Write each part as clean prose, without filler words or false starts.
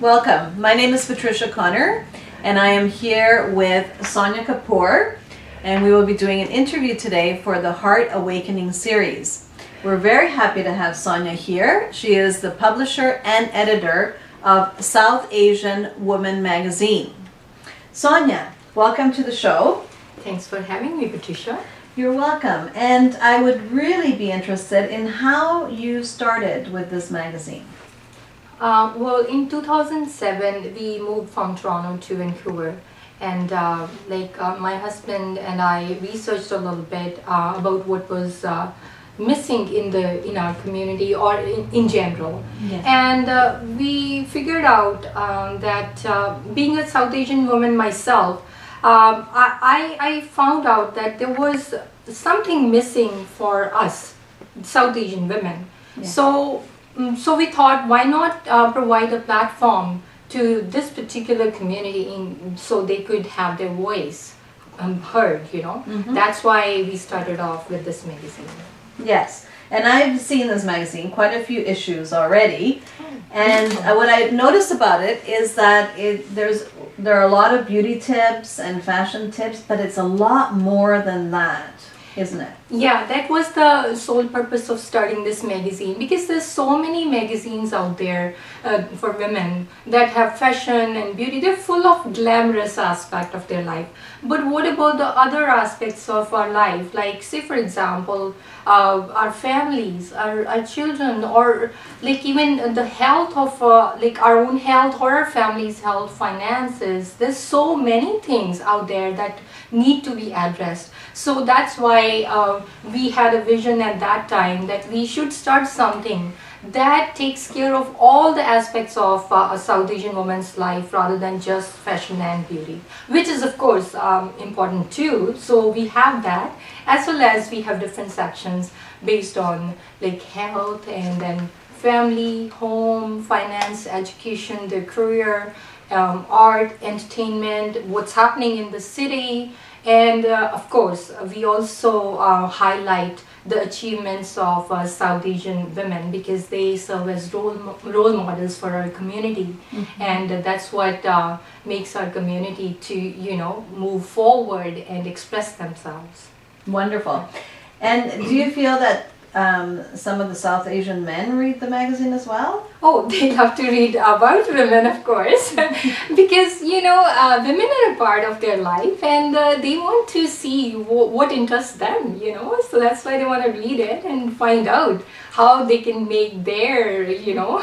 Welcome. My name is Patricia Connor, and I am here with Sonya KAPOOR, and we will be doing an interview today for the Heart Awakening series. We're very happy to have Sonya here. She is the publisher and editor of South Asian Woman magazine. Sonya, welcome to the show. Thanks for having me, Patricia. You're welcome. And I would really be interested in how you started with this magazine. Well, in 2007, we moved from Toronto to Vancouver, and my husband and I researched a little bit about what was missing in our community or in general. Yes. And we figured out that being a South Asian woman myself, I found out that there was something missing for us, South Asian women. Yes. So we thought, why not provide a platform to this particular community so they could have their voice heard, you know. Mm-hmm. That's why we started off with this magazine. Yes, and I've seen this magazine, quite a few issues already, and what I noticed about it is that there are a lot of beauty tips and fashion tips, but it's a lot more than that, isn't it? Yeah, that was the sole purpose of starting this magazine, because there's so many magazines out there for women that have fashion and beauty. They're full of glamorous aspect of their life. But what about the other aspects of our life? Like, say for example, our families, our children, or like even the health of like our own health or our family's health, finances. There's so many things out there that need to be addressed. So that's why we had a vision at that time that we should start something that takes care of all the aspects of a South Asian woman's life rather than just fashion and beauty, which is of course important too. So we have that, as well as we have different sections based on like health and then family, home, finance, education, their career, art, entertainment, what's happening in the city. And of course, we also highlight the achievements of South Asian women, because they serve as role models for our community. Mm-hmm. And that's what makes our community to, you know, move forward and express themselves. Wonderful. And do you feel that some of the South Asian men read the magazine as well? Oh, they love to read about women, of course, because, you know, women are a part of their life, and they want to see what interests them, you know, so that's why they want to read it and find out how they can make their, you know,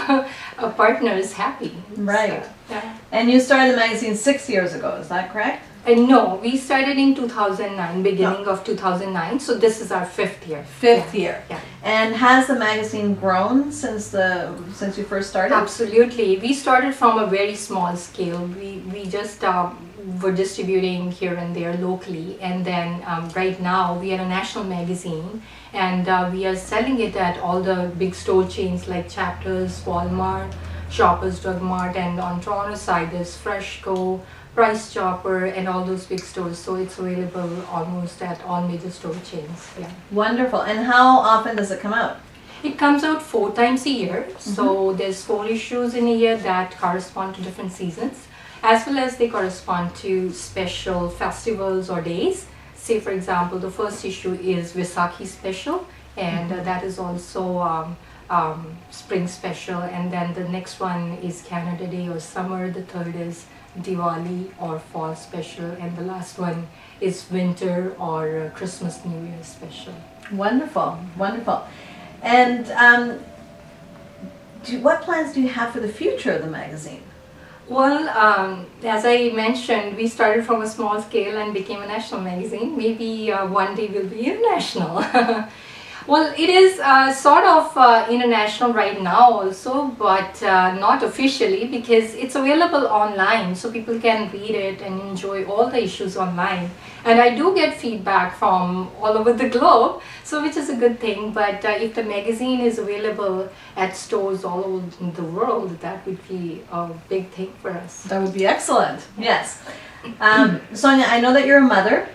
partners happy. Right. So, yeah. And you started the magazine 6 years ago, is that correct? No, we started in 2009, beginning of 2009, so this is our fifth year. Fifth year. Yeah. And has the magazine grown since you first started? Absolutely. We started from a very small scale. We just were distributing here and there locally, and then right now we are a national magazine, and we are selling it at all the big store chains like Chapters, Walmart, Shoppers Drug Mart, and on Toronto side there's Freshco, Price Chopper, and all those big stores. So it's available almost at all major store chains. Yeah. Wonderful. And how often does it come out? It comes out 4 times a year. Mm-hmm. So there's 4 issues in a year that correspond to different seasons, as well as they correspond to special festivals or days. Say for example, the first issue is Vaisakhi special, and that is also spring special, and then the next one is Canada Day or summer, the third is Diwali or fall special, and the last one is winter or Christmas New Year special. Wonderful, wonderful. And what plans do you have for the future of the magazine? Well, as I mentioned, we started from a small scale and became a national magazine. Maybe one day we'll be international. Well, it is sort of international right now also, but not officially, because it's available online, so people can read it and enjoy all the issues online. And I do get feedback from all over the globe, so which is a good thing. But if the magazine is available at stores all over the world, that would be a big thing for us. That would be excellent. Yes. Sonya, I know that you're a mother.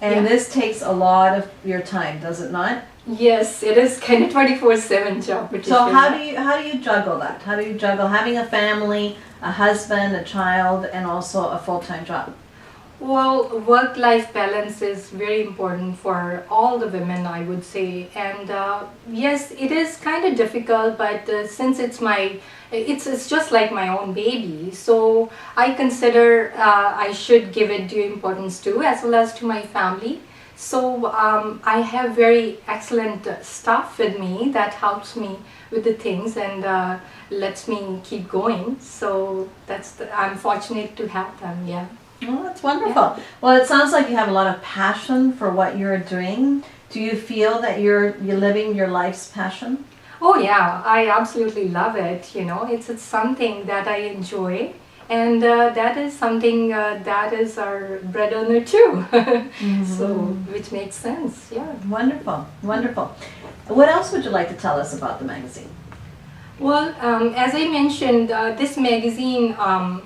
And this takes a lot of your time, does it not? Yes, it is kind of 24/7 job. So how do you juggle that? How do you juggle having a family, a husband, a child, and also a full-time job? Well, work-life balance is very important for all the women, I would say. And yes, it is kind of difficult, but since it's just like my own baby, so I consider I should give it due importance too, as well as to my family. So I have very excellent staff with me that helps me with the things and lets me keep going. So I'm fortunate to have them. Yeah. Oh, that's wonderful. Yeah. Well, it sounds like you have a lot of passion for what you're doing. Do you feel that you're living your life's passion? Oh yeah, I absolutely love it. You know, it's something that I enjoy, and that is something that is our bread earner too. So, which makes sense. Yeah. Wonderful, wonderful. What else would you like to tell us about the magazine? Well, as I mentioned, this magazine,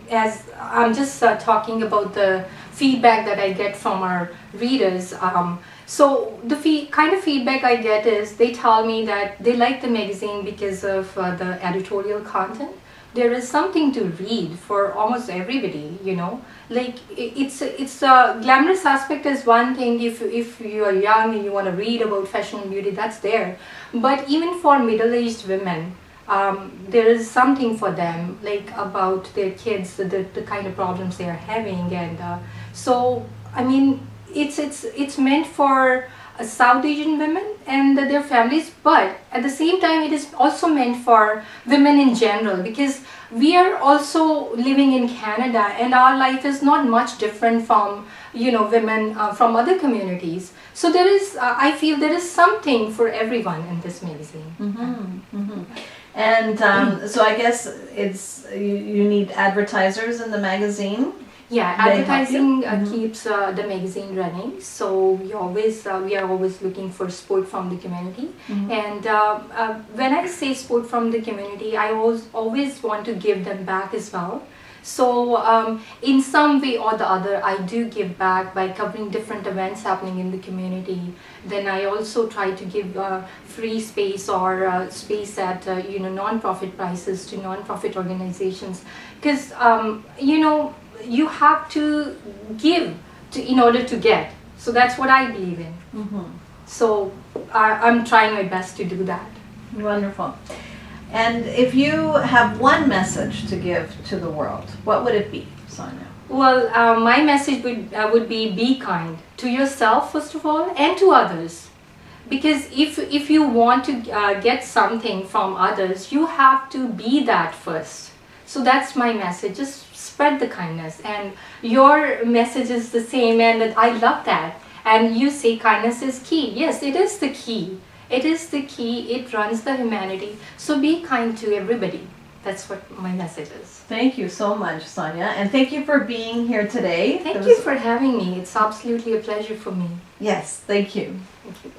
as I'm just talking about the feedback that I get from our readers. So the kind of feedback I get is they tell me that they like the magazine because of the editorial content. There is something to read for almost everybody, you know. Like it's a glamorous aspect is one thing. If you are young and you want to read about fashion and beauty, that's there. But even for middle-aged women, there is something for them, like about their kids, the kind of problems they are having, and so I mean, it's meant for South Asian women and their families, but at the same time, it is also meant for women in general, because we are also living in Canada, and our life is not much different from, you know, women from other communities. So there is, I feel there is something for everyone in this magazine. And so I guess you need advertisers in the magazine. Yeah, advertising keeps the magazine running. So we are always looking for support from the community. And when I say support from the community, I always want to give them back as well. So in some way or the other, I do give back by covering different events happening in the community. Then I also try to give free space or space at you know, non-profit prices to non-profit organizations, because you know, you have to give in order to get. So that's what I believe in. So I'm trying my best to do that. Wonderful. And if you have one message to give to the world, what would it be, Sonya? Well, my message would be kind to yourself first of all, and to others. Because if you want to get something from others, you have to be that first. So that's my message. Just spread the kindness, and your message is the same, and I love that. And you say kindness is key. Yes, it is the key. It is the key. It runs the humanity. So be kind to everybody. That's what my message is. Thank you so much, Sonya, and thank you for being here today. Thank you for having me. It's absolutely a pleasure for me. Yes, thank you. Thank you.